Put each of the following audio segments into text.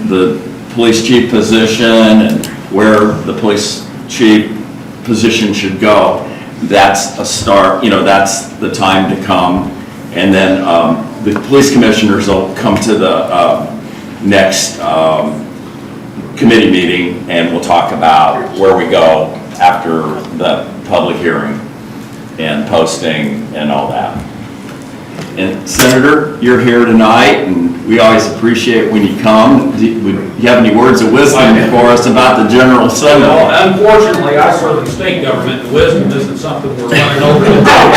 the police chief position and where the police chief position should go, that's a start, that's the time to come. And then the police commissioners will come to the next committee meeting, and we'll talk about where we go after the public hearing and posting and all that. And Senator, you're here tonight, and we always appreciate when you come. Do you have any words of wisdom for us about the General Assembly? Well, unfortunately, I serve in state government, and wisdom isn't something we're running over the top.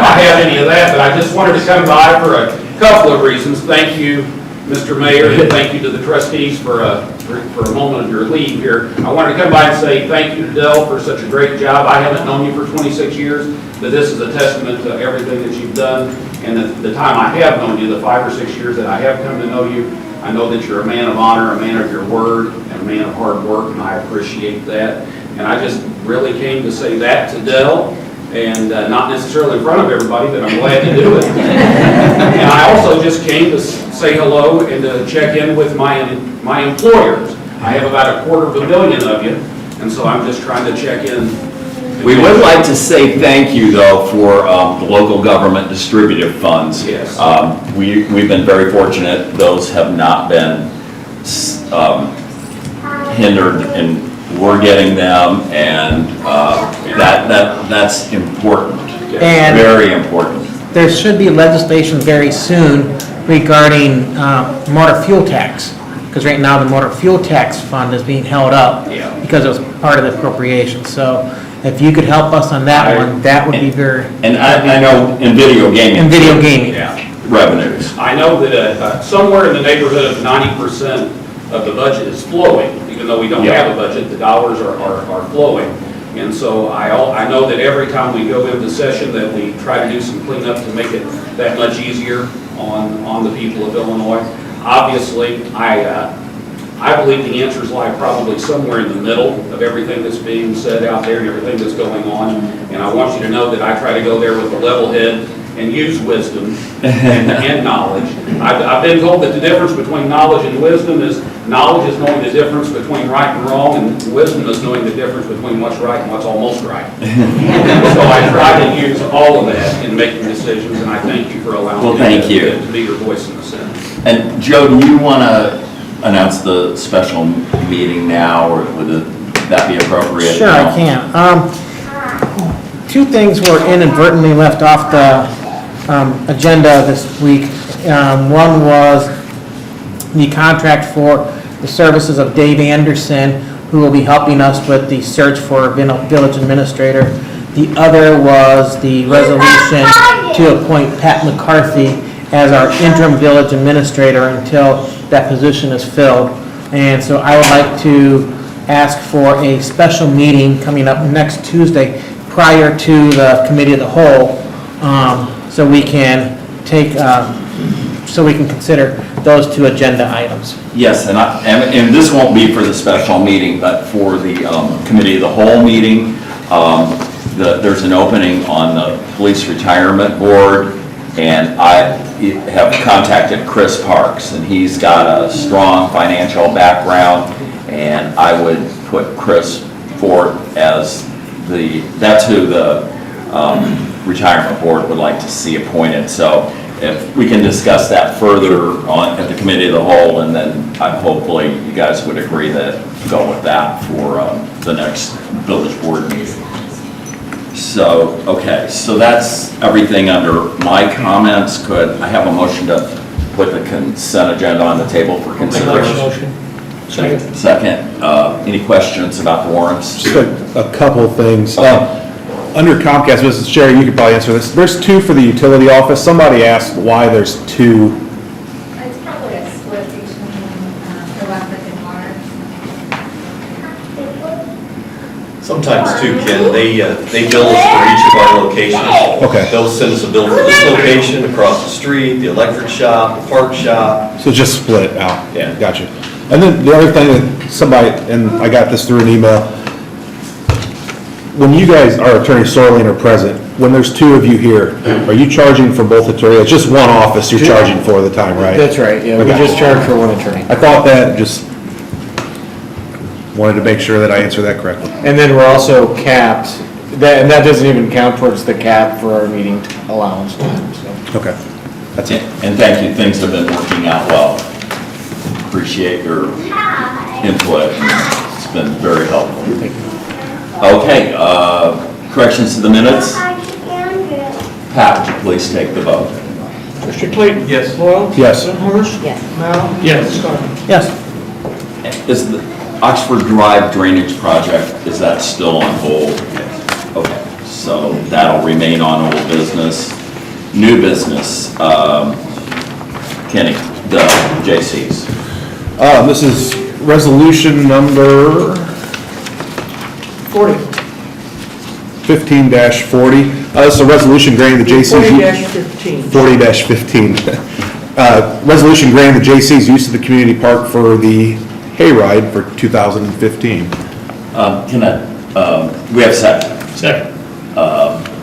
I have any of that, but I just wanted to come by for a couple of reasons. Thank you, Mr. Mayor, and thank you to the trustees for a moment of your leave here. I wanted to come by and say thank you to Dell for such a great job. I haven't known you for 26 years, but this is a testament to everything that you've done. And the time I have known you, the 5 or 6 years that I have come to know you, I know that you're a man of honor, a man of your word, and a man of hard work, and I appreciate that. And I just really came to say that to Dell, and not necessarily in front of everybody, but I'm glad to do it. And I also just came to say hello and to check in with my employers. I have about 250,000 of you, and so I'm just trying to check in. We would like to say thank you, though, for the local government distributive funds. Yes. We've been very fortunate. Those have not been hindered, and we're getting them, and that's important. And very important. there should be legislation very soon regarding motor fuel tax, because right now the motor fuel tax fund is being held up because it was part of the appropriation. So if you could help us on that one, that would be very... And I know in video gaming. In video gaming. Yeah, revenues. I know that somewhere in the neighborhood of 90% of the budget is flowing. Even though we don't have a budget, the dollars are flowing. And so I know that every time we go into session that we try to do some cleanup to make it that much easier on the people of Illinois. Obviously, I believe the answers lie probably somewhere in the middle of everything that's being said out there and everything that's going on. And I want you to know that I try to go there with a level head and use wisdom and knowledge. I've been told that the difference between knowledge and wisdom is knowledge is knowing the difference between right and wrong, and wisdom is knowing the difference between what's right and what's almost right. So I try to use all of that in making decisions, and I thank you for allowing me to be your voice in the Senate. And Joe, do you want to announce the special meeting now, or would that be appropriate? Sure, now? I can. Two things were inadvertently left off the agenda this week. One was the contract for the services of Dave Anderson, who will be helping us with the search for a village administrator. The other was the resolution to appoint Pat McCarthy as our interim village administrator until that position is filled. And so I would like to ask for a special meeting coming up next Tuesday prior to the committee of the whole, so we can consider those two agenda items. Yes, and this won't be for the special meeting, but for the committee of the whole meeting. There's an opening on the police retirement board, and I have contacted Chris Parks, and he's got a strong financial background, and I would put Chris forward as that's who the retirement board would like to see appointed. So if we can discuss that further at the committee of the whole, and then hopefully you guys would agree that go with that for the next village board meeting. So, okay, so that's everything under my comments. Could I have a motion to put the consent agenda on the table for consideration? Motion. Second. Any questions about the warrants? Just a couple of things. Under Comcast business, Sherry, you could probably answer this. There's two for the utility office. Somebody asked why there's two. It's probably a split between electric and water. Sometimes too, Ken, they bill us for each of our locations. Okay. They'll send us a bill for this location, across the street, the electric shop, the park shop. So just split out. Yeah. Gotcha. And then the other thing that somebody, and I got this through an email, when you guys, our attorney Sorling, are present, when there's two of you here, are you charging for both attorneys? It's just one office you're charging for the time, right? That's right, yeah, we Okay. just charge for one attorney. I thought that, just wanted to make sure that I answered that correctly. And then we're also capped, and that doesn't even count towards the cap for our meeting allowance time, so. Okay, that's it. And thank you, things have been working out well. Appreciate your input, it's been very helpful. Okay, corrections to the minutes? Pat, would you please take the vote? Mr. Clayton? Yes. Boyle? Yes. Horst? Yes. Mal? Yes. Stoner? Yes. Is the Oxford Drive drainage project, is that still on hold? Okay, so that'll remain on old business. New business, Kenny, the J.C.'s. This is resolution number 40. 15-40. This is a resolution granting the J.C.'s. 40-15. 40-15. Resolution granting the J.C.'s use of the community park for the hayride for 2015. We have a second. Second.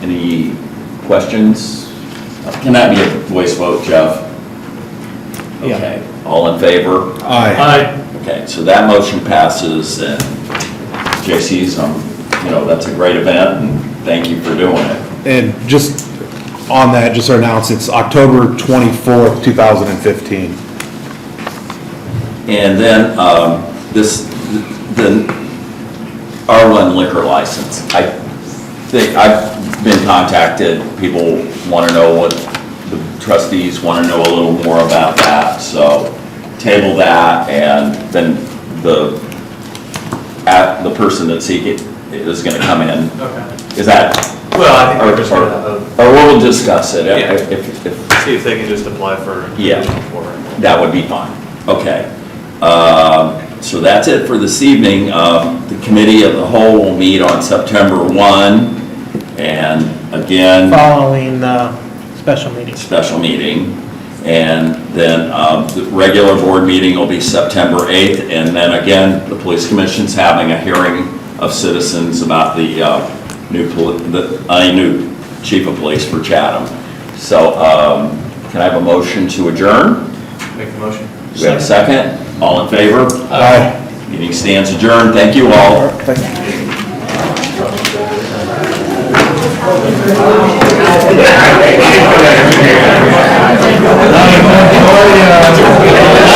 Any questions? Can that be a voice vote, Jeff? Yeah. Okay, all in favor? Aye. Aye. Okay, so that motion passes, and J.C.'s, that's a great event, and thank you for doing it. And just on that, just to announce, it's October 24th, 2015. And then, the R1 liquor license. I think I've been contacted, people want to know what, the trustees want to know a little more about that, so table that, and then the person that's seeking is going to come in. Okay. Is that? Well, I think we're just gonna have a, Or we'll discuss it. Yeah. If see if they can just apply for. Yeah. For it. that would be fine. Okay. So that's it for this evening. The committee of the whole will meet on September 1, and again, Following the special meeting. special meeting. And then the regular board meeting will be September 8th, and then again, the police commission's having a hearing of citizens about the new chief of police for Chatham. So can I have a motion to adjourn? Make the motion. Do we have a second? All in favor? Aye. Meeting stands adjourned. Thank you all. Oh, yeah.